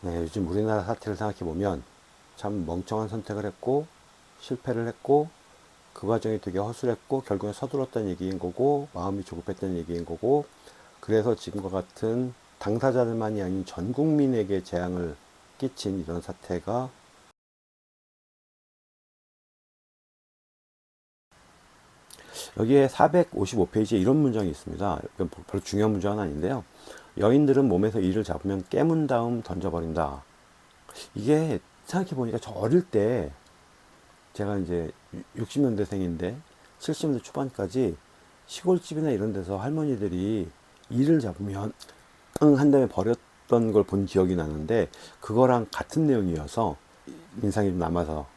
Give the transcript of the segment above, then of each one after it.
네, 요즘 우리나라 사태를 생각해 보면 참 멍청한 선택을 했고 실패를 했고 그 과정이 되게 허술했고 결국엔 서둘렀다는 얘기인 거고 마음이 조급했다는 얘기인 거고 그래서 지금과 같은 당사자들만이 아닌 전 국민에게 재앙을 끼친 이런 사태가 여기에 455페이지에 이런 문장이 있습니다. 이건 별로 중요한 문장은 아닌데요. 여인들은 몸에서 이를 잡으면 깨문 다음 던져버린다. 이게 생각해보니까 저 어릴 때 제가 이제 60년대생인데 70년대 초반까지 시골집이나 이런 데서 할머니들이 이를 잡으면 응 한 다음에 버렸던 걸 본 기억이 나는데 그거랑 같은 내용이어서 인상이 좀 남아서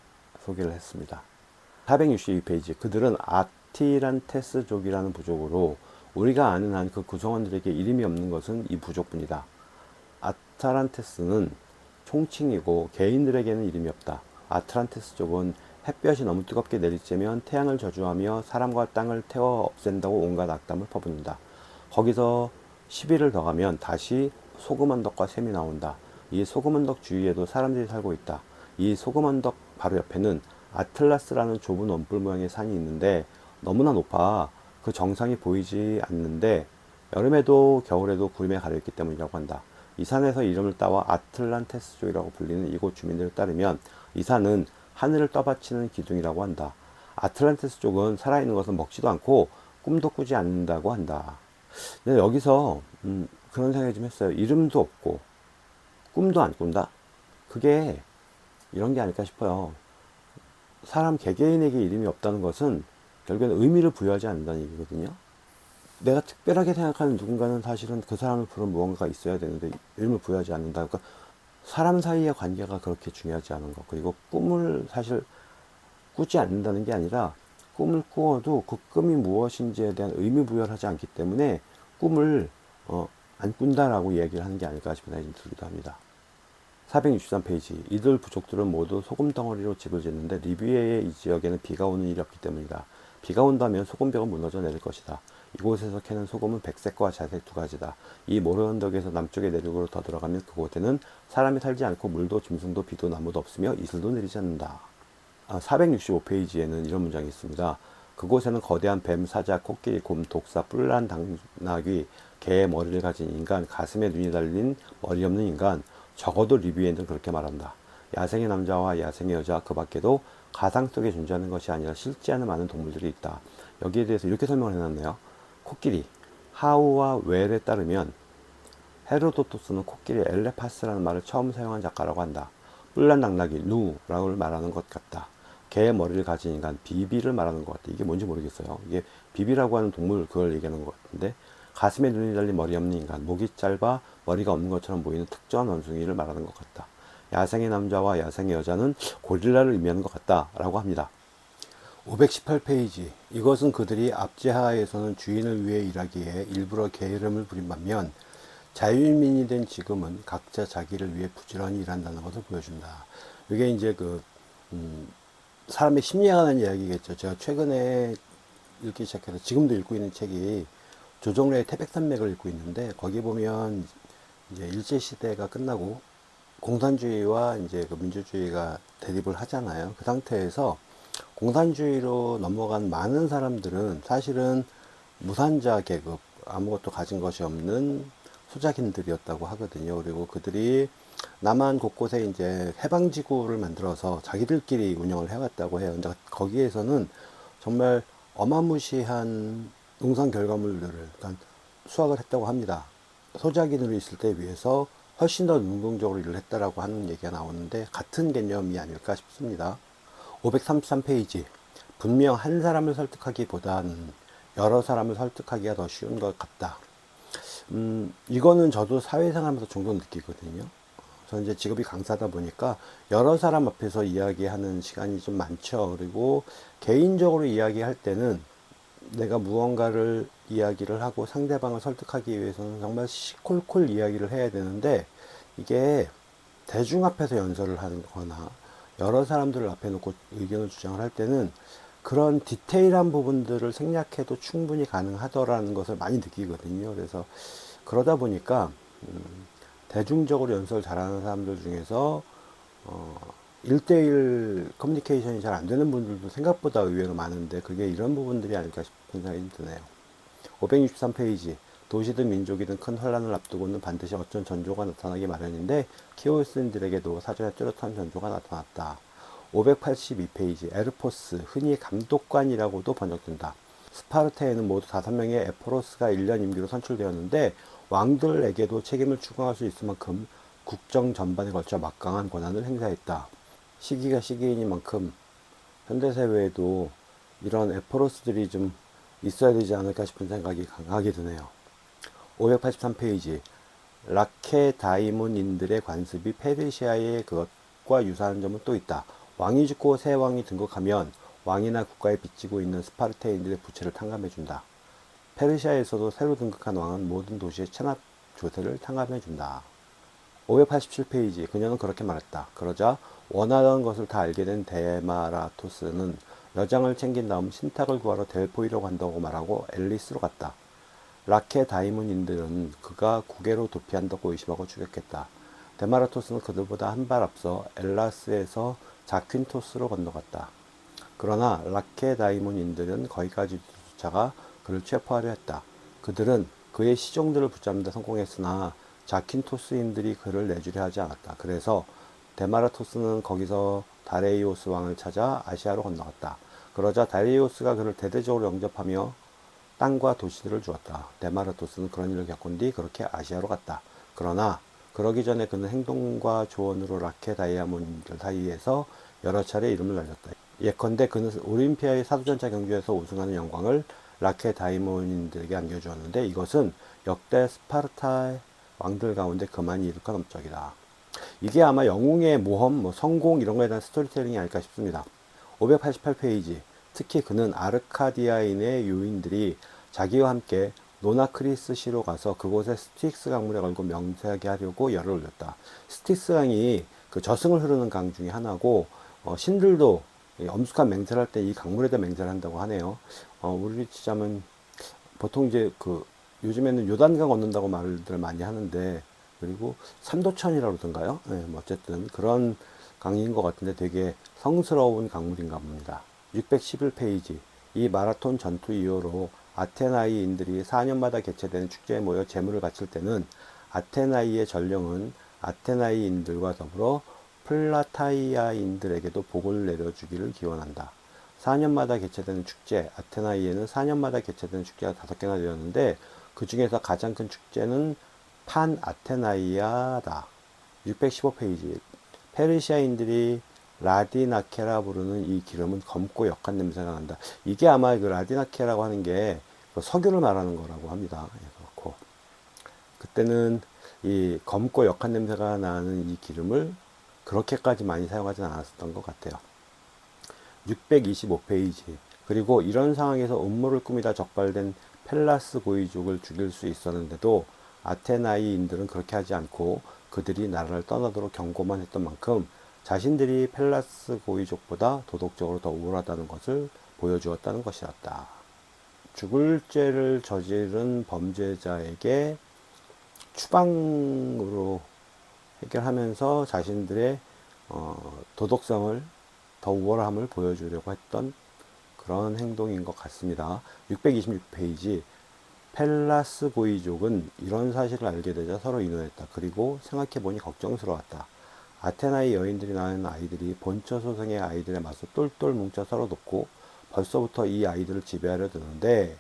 소개를 했습니다. 462페이지 그들은 아티란테스족이라는 부족으로 우리가 아는 한 그 구성원들에게 이름이 없는 것은 이 부족뿐이다. 아타란테스는 총칭이고 개인들에게는 이름이 없다. 아트란테스족은 햇볕이 너무 뜨겁게 내리쬐면 태양을 저주하며 사람과 땅을 태워 없앤다고 온갖 악담을 퍼붓는다. 거기서 10일을 더 가면 다시 소금 언덕과 샘이 나온다. 이 소금 언덕 주위에도 사람들이 살고 있다. 이 소금 언덕 바로 옆에는 아틀라스라는 좁은 원뿔 모양의 산이 있는데 너무나 높아 그 정상이 보이지 않는데 여름에도 겨울에도 구름에 가려있기 때문이라고 한다. 이 산에서 이름을 따와 아틀란테스족이라고 불리는 이곳 주민들에 따르면 이 산은 하늘을 떠받치는 기둥이라고 한다. 아틀란테스족은 살아있는 것은 먹지도 않고 꿈도 꾸지 않는다고 한다. 근데 여기서 그런 생각이 좀 했어요. 이름도 없고 꿈도 안 꾼다? 그게 이런 게 아닐까 싶어요. 사람 개개인에게 이름이 없다는 것은 결국에는 의미를 부여하지 않는다는 얘기거든요. 내가 특별하게 생각하는 누군가는 사실은 그 사람을 부른 무언가가 있어야 되는데 이름을 부여하지 않는다. 그러니까 사람 사이의 관계가 그렇게 중요하지 않은 것. 그리고 꿈을 사실 꾸지 않는다는 게 아니라 꿈을 꾸어도 그 꿈이 무엇인지에 대한 의미 부여를 하지 않기 때문에 꿈을 안 꾼다라고 얘기를 하는 게 아닐까 싶은 생각이 좀 들기도 합니다. 463페이지 이들 부족들은 모두 소금 덩어리로 집을 짓는데 리비에의 이 지역에는 비가 오는 일이 없기 때문이다. 비가 온다면 소금벽은 무너져 내릴 것이다. 이곳에서 캐는 소금은 백색과 자색 두 가지다. 이 모래 언덕에서 남쪽의 내륙으로 더 들어가면 그곳에는 사람이 살지 않고 물도 짐승도 비도 나무도 없으며 이슬도 내리지 않는다. 465페이지에는 이런 문장이 있습니다. 그곳에는 거대한 뱀, 사자, 코끼리, 곰, 독사, 뿔난 당나귀, 개의 머리를 가진 인간, 가슴에 눈이 달린 머리 없는 인간, 적어도 리뷰에는 그렇게 말한다. 야생의 남자와 야생의 여자 그 밖에도 가상 속에 존재하는 것이 아니라 실제하는 많은 동물들이 있다. 여기에 대해서 이렇게 설명을 해놨네요. 코끼리, 하우와 웰에 따르면 헤로도토스는 코끼리 엘레파스라는 말을 처음 사용한 작가라고 한다. 뿔난 당나귀, 누라고 말하는 것 같다. 개의 머리를 가진 인간, 비비를 말하는 것 같다. 이게 뭔지 모르겠어요. 이게 비비라고 하는 동물 그걸 얘기하는 것 같은데 가슴에 눈이 달린 머리 없는 인간, 목이 짧아 머리가 없는 것처럼 보이는 특정한 원숭이를 말하는 것 같다. 야생의 남자와 야생의 여자는 고릴라를 의미하는 것 같다라고 합니다. 518페이지 이것은 그들이 압제하에서는 주인을 위해 일하기에 일부러 게으름을 부린 반면 자유인민이 된 지금은 각자 자기를 위해 부지런히 일한다는 것을 보여준다. 이게 이제 사람의 심리에 관한 이야기겠죠. 제가 최근에 읽기 시작해서 지금도 읽고 있는 책이 조정래의 태백산맥을 읽고 있는데 거기 보면 이제 일제시대가 끝나고 공산주의와 이제 그 민주주의가 대립을 하잖아요. 그 상태에서 공산주의로 넘어간 많은 사람들은 사실은 무산자 계급, 아무것도 가진 것이 없는 소작인들이었다고 하거든요. 그리고 그들이 남한 곳곳에 이제 해방지구를 만들어서 자기들끼리 운영을 해왔다고 해요. 근데 거기에서는 정말 어마무시한 농산 결과물들을 그러니까 수확을 했다고 합니다. 소작인으로 있을 때 비해서 훨씬 더 능동적으로 일을 했다라고 하는 얘기가 나오는데 같은 개념이 아닐까 싶습니다. 533페이지 분명 한 사람을 설득하기보다는 여러 사람을 설득하기가 더 쉬운 것 같다. 이거는 저도 사회생활하면서 종종 느끼거든요. 저는 이제 직업이 강사다 보니까 여러 사람 앞에서 이야기하는 시간이 좀 많죠. 그리고 개인적으로 이야기할 때는 내가 무언가를 이야기를 하고 상대방을 설득하기 위해서는 정말 시콜콜 이야기를 해야 되는데 이게 대중 앞에서 연설을 하거나 여러 사람들을 앞에 놓고 의견을 주장을 할 때는 그런 디테일한 부분들을 생략해도 충분히 가능하더라는 것을 많이 느끼거든요. 그래서 그러다 보니까 대중적으로 연설을 잘하는 사람들 중에서 1대1 커뮤니케이션이 잘 안 되는 분들도 생각보다 의외로 많은데 그게 이런 부분들이 아닐까 싶은 생각이 드네요. 563페이지. 도시든 민족이든 큰 환란을 앞두고는 반드시 어떤 전조가 나타나기 마련인데 키오스인들에게도 사전에 뚜렷한 전조가 나타났다. 582페이지. 에르포스, 흔히 감독관이라고도 번역된다. 스파르타에는 모두 5명의 에포로스가 1년 임기로 선출되었는데 왕들에게도 책임을 추궁할 수 있을 만큼 국정 전반에 걸쳐 막강한 권한을 행사했다. 시기가 시기이니만큼 현대사회에도 이런 에포로스들이 좀 있어야 되지 않을까 싶은 생각이 강하게 드네요. 583페이지. 라케다이몬인들의 관습이 페르시아의 그것과 유사한 점은 또 있다. 왕이 죽고 새 왕이 등극하면 왕이나 국가에 빚지고 있는 스파르타인들의 부채를 탕감해준다. 페르시아에서도 새로 등극한 왕은 모든 도시의 체납 조세를 탕감해준다. 587페이지. 그녀는 그렇게 말했다. 그러자 원하던 것을 다 알게 된 데마라토스는 여장을 챙긴 다음 신탁을 구하러 델포이로 간다고 말하고 앨리스로 갔다. 라케다이몬인들은 그가 국외로 도피한다고 의심하고 추격했다. 데마라토스는 그들보다 한 발 앞서 엘라스에서 자퀼토스로 건너갔다. 그러나 라케다이몬인들은 거기까지 쫓아가 그를 체포하려 했다. 그들은 그의 시종들을 붙잡는 데 성공했으나 자퀼토스인들이 그를 내주려 하지 않았다. 그래서 데마라토스는 거기서 다레이오스 왕을 찾아 아시아로 건너갔다. 그러자 다레이오스가 그를 대대적으로 영접하며 땅과 도시들을 주었다. 데마라토스는 그런 일을 겪은 뒤 그렇게 아시아로 갔다. 그러나 그러기 전에 그는 행동과 조언으로 라케다이아몬들 사이에서 여러 차례 이름을 날렸다. 예컨대 그는 올림피아의 사도전차 경주에서 우승하는 영광을 라케다이몬인들에게 안겨주었는데 이것은 역대 스파르타 왕들 가운데 그만이 일으킨 업적이다. 이게 아마 영웅의 모험, 성공 이런 거에 대한 스토리텔링이 아닐까 싶습니다. 588페이지. 특히 그는 아르카디아인의 요인들이 자기와 함께 노나크리스시로 가서 그곳에 스틱스 강물에 걸고 명세하게 하려고 열을 올렸다. 스틱스 강이 그 저승을 흐르는 강 중에 하나고 신들도 엄숙한 맹세를 할 때 이 강물에다 맹세를 한다고 하네요. 우리 치자면 보통 이제 그 요즘에는 요단강 건넌다고 말들 많이 하는데 그리고 삼도천이라고 그러던가요? 네, 뭐 어쨌든 그런 강인 것 같은데 되게 성스러운 강물인가 봅니다. 611페이지. 이 마라톤 전투 이후로 아테나이인들이 4년마다 개최되는 축제에 모여 제물을 바칠 때는 아테나이의 전령은 아테나이인들과 더불어 플라타이아인들에게도 복을 내려주기를 기원한다. 4년마다 개최되는 축제, 아테나이에는 4년마다 개최되는 축제가 5개나 되었는데 그 중에서 가장 큰 축제는 판 아테나이아다. 615페이지. 페르시아인들이 라디나케라 부르는 이 기름은 검고 역한 냄새가 난다. 이게 아마 그 라디나케라고 하는 게 석유를 말하는 거라고 합니다. 그렇고 그때는 이 검고 역한 냄새가 나는 이 기름을 그렇게까지 많이 사용하진 않았었던 것 같아요. 625페이지. 그리고 이런 상황에서 음모를 꾸미다 적발된 펠라스 고이족을 죽일 수 있었는데도 아테나이인들은 그렇게 하지 않고 그들이 나라를 떠나도록 경고만 했던 만큼 자신들이 펠라스 고이족보다 도덕적으로 더 우월하다는 것을 보여주었다는 것이었다. 죽을 죄를 저지른 범죄자에게 추방으로 해결하면서 자신들의 도덕성을 더 우월함을 보여주려고 했던 그런 행동인 것 같습니다. 626페이지. 펠라스 고이족은 이런 사실을 알게 되자 서로 의논했다. 그리고 생각해보니 걱정스러웠다. 아테나의 여인들이 낳은 아이들이 본처 소생의 아이들에 맞서 똘똘 뭉쳐 서로 돕고 벌써부터 이 아이들을 지배하려 드는데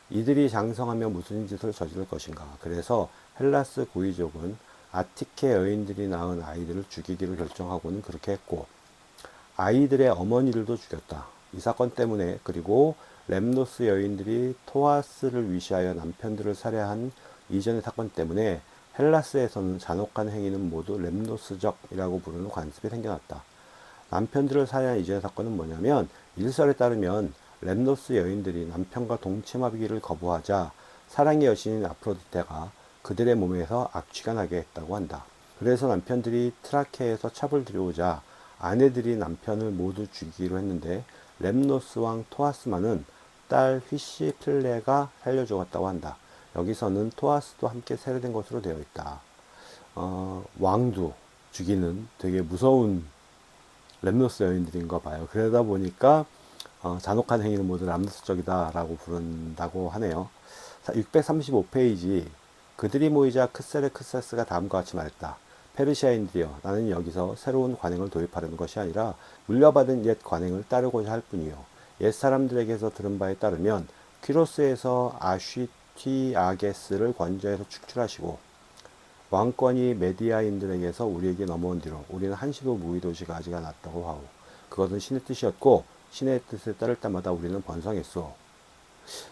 이들이 장성하며 무슨 짓을 저지를 것인가. 그래서 헬라스 고이족은 아티케 여인들이 낳은 아이들을 죽이기로 결정하고는 그렇게 했고 아이들의 어머니들도 죽였다. 이 사건 때문에 그리고 렘노스 여인들이 토아스를 위시하여 남편들을 살해한 이전의 사건 때문에 헬라스에서는 잔혹한 행위는 모두 렘노스적이라고 부르는 관습이 생겨났다. 남편들을 살해한 이전의 사건은 뭐냐면 일설에 따르면 렘노스 여인들이 남편과 동침하기를 거부하자 사랑의 여신인 아프로디테가 그들의 몸에서 악취가 나게 했다고 한다. 그래서 남편들이 트라케에서 첩을 들여오자 아내들이 남편을 모두 죽이기로 했는데 렘노스 왕 토아스만은 딸 휘시필레가 살려주었다고 한다. 여기서는 토아스도 함께 세례된 것으로 되어 있다. 왕도 죽이는 되게 무서운 렘노스 여인들인가 봐요. 그러다 보니까 잔혹한 행위는 모두 람노스적이다 라고 부른다고 하네요. 635페이지. 그들이 모이자 크세르크세스가 다음과 같이 말했다. 페르시아인들이여, 나는 여기서 새로운 관행을 도입하려는 것이 아니라 물려받은 옛 관행을 따르고자 할 뿐이요. 옛 사람들에게서 들은 바에 따르면 퀴로스에서 아쉬티아게스를 관저에서 축출하시고 왕권이 메디아인들에게서 우리에게 넘어온 뒤로 우리는 한시도 무의도시가 아직 않았다고 하오. 그것은 신의 뜻이었고 신의 뜻에 따를 때마다 우리는 번성했소.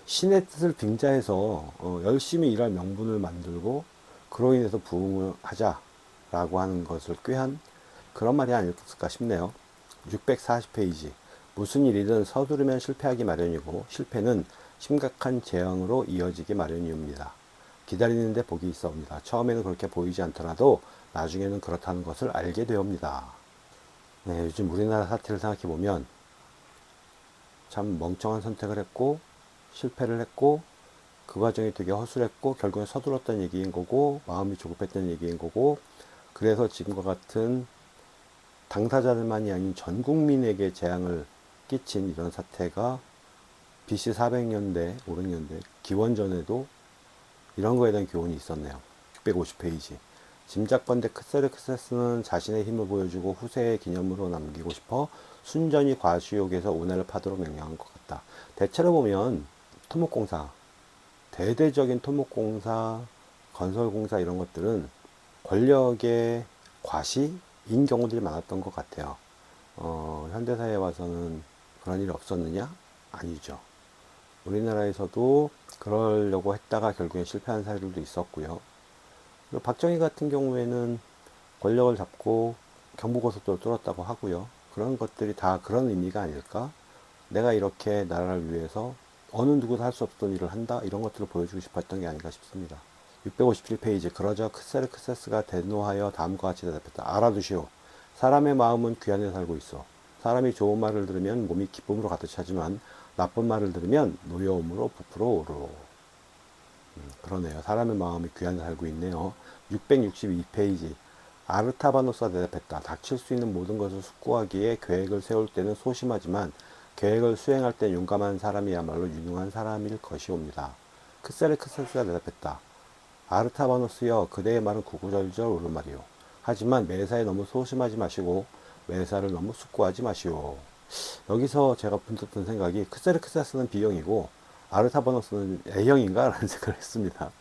신의 뜻을 빙자해서 열심히 일할 명분을 만들고 그로 인해서 부흥을 하자라고 하는 것을 꾀한 그런 말이 아닐까 싶네요. 640페이지. 무슨 일이든 서두르면 실패하기 마련이고 실패는 심각한 재앙으로 이어지기 마련이옵니다. 기다리는데 복이 있어옵니다. 처음에는 그렇게 보이지 않더라도 나중에는 그렇다는 것을 알게 되옵니다. 네, 요즘 우리나라 사태를 생각해보면 참 멍청한 선택을 했고 실패를 했고 그 과정이 되게 허술했고 결국엔 서둘렀다는 얘기인 거고 마음이 조급했다는 얘기인 거고 그래서 지금과 같은 당사자들만이 아닌 전 국민에게 재앙을 끼친 이런 사태가 BC 400년대, 500년대 기원전에도 이런 거에 대한 교훈이 있었네요. 650페이지. 짐작건대 크세르크세스는 자신의 힘을 보여주고 후세의 기념으로 남기고 싶어 순전히 과시욕에서 운해를 파도록 명령한 것 같다. 대체로 보면 토목공사, 대대적인 토목공사, 건설공사 이런 것들은 권력의 과시인 경우들이 많았던 것 같아요. 현대사회에 와서는 그런 일이 없었느냐? 아니죠. 우리나라에서도 그러려고 했다가 결국엔 실패한 사례들도 있었고요. 그리고 박정희 같은 경우에는 권력을 잡고 경부고속도로 뚫었다고 하고요. 그런 것들이 다 그런 의미가 아닐까? 내가 이렇게 나라를 위해서 어느 누구도 할 수 없던 일을 한다? 이런 것들을 보여주고 싶었던 게 아닌가 싶습니다. 657페이지. 그러자 크세르크세스가 대노하여 다음과 같이 대답했다. 알아두시오. 사람의 마음은 귀환에 살고 있어. 사람이 좋은 말을 들으면 몸이 기쁨으로 가득 차지만 나쁜 말을 들으면 노여움으로 부풀어 오르. 그러네요. 사람의 마음이 귀환에 살고 있네요. 662페이지. 아르타바노스가 대답했다. 닥칠 수 있는 모든 것을 숙고하기에 계획을 세울 때는 소심하지만 계획을 수행할 때 용감한 사람이야말로 유능한 사람일 것이옵니다. 크세르크세스가 대답했다. 아르타바노스여, 그대의 말은 구구절절 옳은 말이오. 하지만 매사에 너무 소심하지 마시고 매사를 너무 숙고하지 마시오. 여기서 제가 분뜻 든 생각이 크세르크세스는 B형이고 아르타바노스는 A형인가? 라는 생각을 했습니다.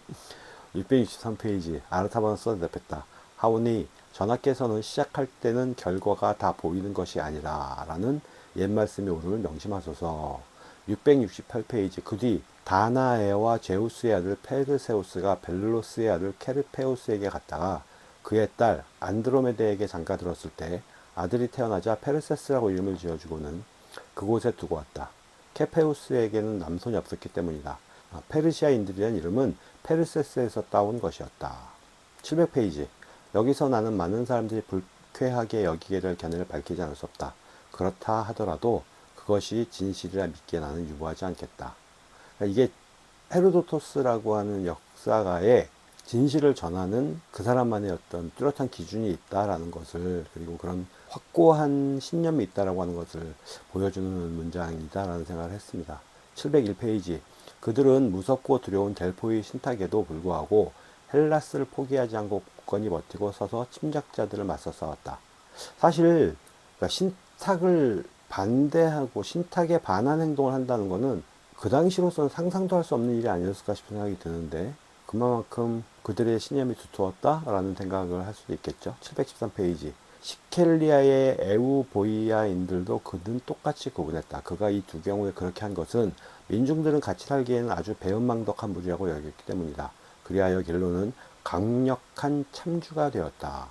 663페이지. 아르타바노스가 대답했다. 하오니 전하께서는 시작할 때는 결과가 다 보이는 것이 아니라 라는 옛말씀의 오름을 명심하소서. 668페이지. 그 뒤 다나에와 제우스의 아들 페르세우스가 벨로스의 아들 케르페우스에게 갔다가 그의 딸 안드로메데에게 장가 들었을 때 아들이 태어나자 페르세스라고 이름을 지어주고는 그곳에 두고 왔다. 케페우스에게는 남손이 없었기 때문이다. 페르시아인들이란 이름은 페르세스에서 따온 것이었다. 700페이지. 여기서 나는 많은 사람들이 불쾌하게 여기게 될 견해를 밝히지 않을 수 없다. 그렇다 하더라도 그것이 진실이라 믿기에 나는 유보하지 않겠다. 이게 헤로도토스라고 하는 역사가의 진실을 전하는 그 사람만의 어떤 뚜렷한 기준이 있다라는 것을, 그리고 그런 확고한 신념이 있다라고 하는 것을 보여주는 문장이다라는 생각을 했습니다. 701페이지. 그들은 무섭고 두려운 델포의 신탁에도 불구하고 헬라스를 포기하지 않고 굳건히 버티고 서서 침략자들을 맞서 싸웠다. 사실 그러니까 신탁을 반대하고 신탁에 반한 행동을 한다는 것은 그 당시로서는 상상도 할 수 없는 일이 아니었을까 싶은 생각이 드는데, 그만큼 그들의 신념이 두터웠다라는 생각을 할 수도 있겠죠. 713페이지. 시켈리아의 에우보이아인들도 그는 똑같이 구분했다. 그가 이 두 경우에 그렇게 한 것은 민중들은 같이 살기에는 아주 배은망덕한 무리라고 여겼기 때문이다. 그리하여 겔로는 강력한 참주가 되었다.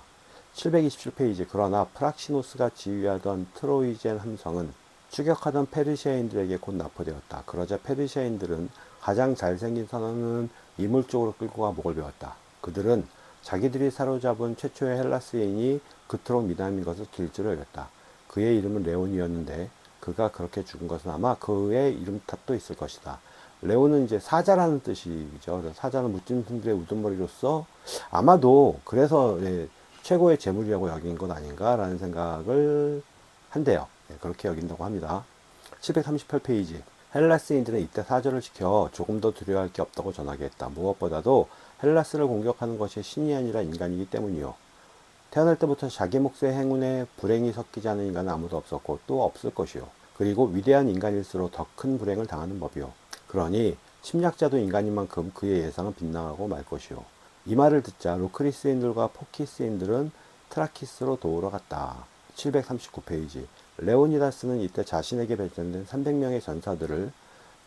727페이지. 그러나 프락시노스가 지휘하던 트로이젠 함성은 추격하던 페르시아인들에게 곧 납포되었다. 그러자 페르시아인들은 가장 잘생긴 선원은 이물적으로 끌고 가 목을 베었다. 그들은 자기들이 사로잡은 최초의 헬라스 여인이 그토록 미남인 것을 길들여 여겼다. 그의 이름은 레온이었는데 그가 그렇게 죽은 것은 아마 그의 이름 탓도 있을 것이다. 레오는 이제 사자라는 뜻이죠. 그래서 사자는 무짐승들의 우두머리로서 아마도 그래서 예, 최고의 재물이라고 여긴 것 아닌가라는 생각을 한대요. 예, 그렇게 여긴다고 합니다. 738페이지. 헬라스인들은 이때 사절을 지켜 조금 더 두려워할 게 없다고 전하게 했다. 무엇보다도 헬라스를 공격하는 것이 신이 아니라 인간이기 때문이요. 태어날 때부터 자기 몫의 행운에 불행이 섞이지 않은 인간은 아무도 없었고 또 없을 것이요. 그리고 위대한 인간일수록 더 큰 불행을 당하는 법이요. 그러니 침략자도 인간인 만큼 그의 예상은 빗나가고 말 것이요. 이 말을 듣자 루크리스인들과 포키스인들은 트라키스로 도우러 갔다. 739페이지. 레오니다스는 이때 자신에게 배정된 300명의 전사들을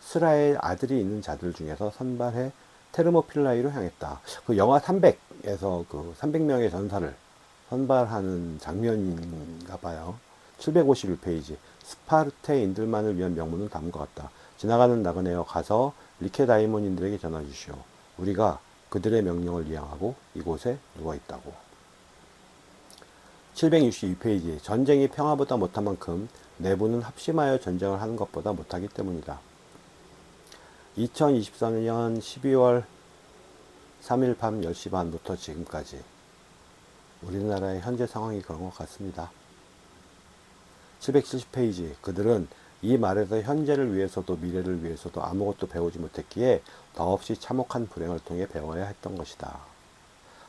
스라의 아들이 있는 자들 중에서 선발해 테르모필라이로 향했다. 그 영화 300에서 그 300명의 전사를 선발하는 장면인가 봐요. 751페이지. 스파르테인들만을 위한 명문은 다음과 같다. 지나가는 나그네여 가서 리케다이몬인들에게 전하 주시오. 우리가 그들의 명령을 이행하고 이곳에 누워 있다고. 762페이지. 전쟁이 평화보다 못한 만큼 내부는 합심하여 전쟁을 하는 것보다 못하기 때문이다. 2024년 12월 3일 밤 10시 반부터 지금까지 우리나라의 현재 상황이 그런 것 같습니다. 770페이지. 그들은 이 말에서 현재를 위해서도 미래를 위해서도 아무것도 배우지 못했기에 더없이 참혹한 불행을 통해 배워야 했던 것이다.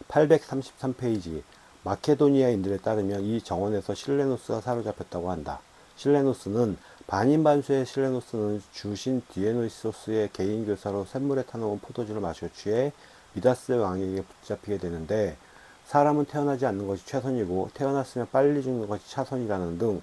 833페이지. 마케도니아인들에 따르면 이 정원에서 실레노스가 사로잡혔다고 한다. 실레노스는 반인반수의 실레노스는 주신 디에노시소스의 개인 교사로 샘물에 타놓은 포도주를 마셔 취해 미다스 왕에게 붙잡히게 되는데 사람은 태어나지 않는 것이 최선이고 태어났으면 빨리 죽는 것이 차선이라는 등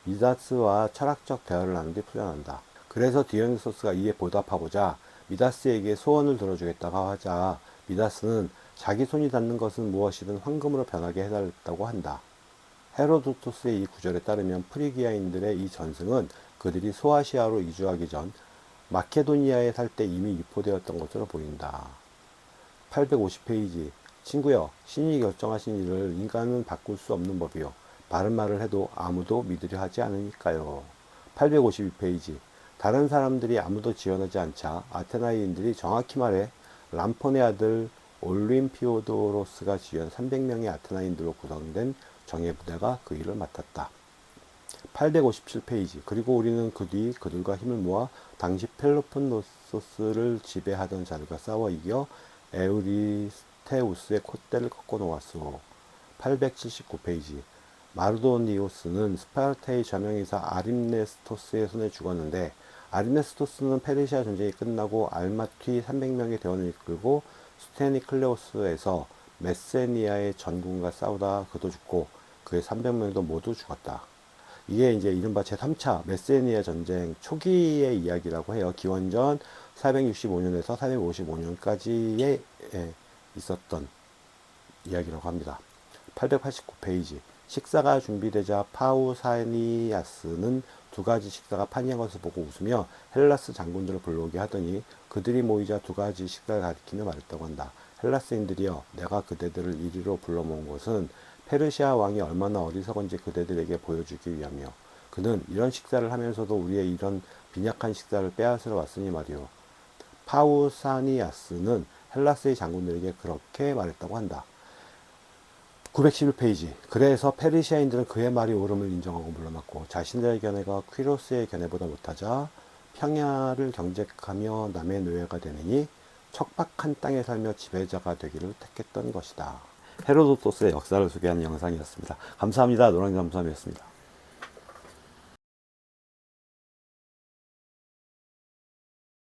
미다스와 철학적 대화를 나눈 뒤 풀려난다. 그래서 디오니소스가 이에 보답하고자 미다스에게 소원을 들어주겠다고 하자 미다스는 자기 손이 닿는 것은 무엇이든 황금으로 변하게 해달라고 한다. 헤로도토스의 이 구절에 따르면 프리기아인들의 이 전승은 그들이 소아시아로 이주하기 전 마케도니아에 살 때 이미 유포되었던 것으로 보인다. 850페이지. 친구여, 신이 결정하신 일을 인간은 바꿀 수 없는 법이요. 바른 말을 해도 아무도 믿으려 하지 않으니까요. 852페이지. 다른 사람들이 아무도 지원하지 않자 아테나이인들이 정확히 말해 람폰의 아들 올림피오도로스가 지휘한 300명의 아테나인들로 구성된 정예 부대가 그 일을 맡았다. 857페이지. 그리고 우리는 그 뒤 그들과 힘을 모아 당시 펠로폰네소스를 지배하던 자들과 싸워 이겨 에우리스테우스의 콧대를 꺾어 놓았소. 879페이지. 마르도니오스는 스파르타의 저명이사 아림네스토스의 손에 죽었는데 아림네스토스는 페르시아 전쟁이 끝나고 알마튀 300명의 대원을 이끌고 스테니클레오스에서 메세니아의 전군과 싸우다 그도 죽고 그의 300명도 모두 죽었다. 이게 이제 이른바 제3차 메세니아 전쟁 초기의 이야기라고 해요. 기원전 465년에서 455년까지에 있었던 이야기라고 합니다. 889페이지. 식사가 준비되자 파우사니아스는 두 가지 식사가 파니한 것을 보고 웃으며 헬라스 장군들을 불러오게 하더니 그들이 모이자 두 가지 식사를 가리키며 말했다고 한다. 헬라스인들이여, 내가 그대들을 이리로 불러 모은 것은 페르시아 왕이 얼마나 어리석은지 그대들에게 보여주기 위하며 그는 이런 식사를 하면서도 우리의 이런 빈약한 식사를 빼앗으러 왔으니 말이오. 파우사니아스는 헬라스의 장군들에게 그렇게 말했다고 한다. 911페이지. 그래서 페르시아인들은 그의 말이 옳음을 인정하고 물러났고 자신들의 견해가 퀴로스의 견해보다 못하자 평야를 경쟁하며 남의 노예가 되느니 척박한 땅에 살며 지배자가 되기를 택했던 것이다. 헤로도토스의 역사를 소개하는 영상이었습니다. 감사합니다. 노랑잠수함이었습니다.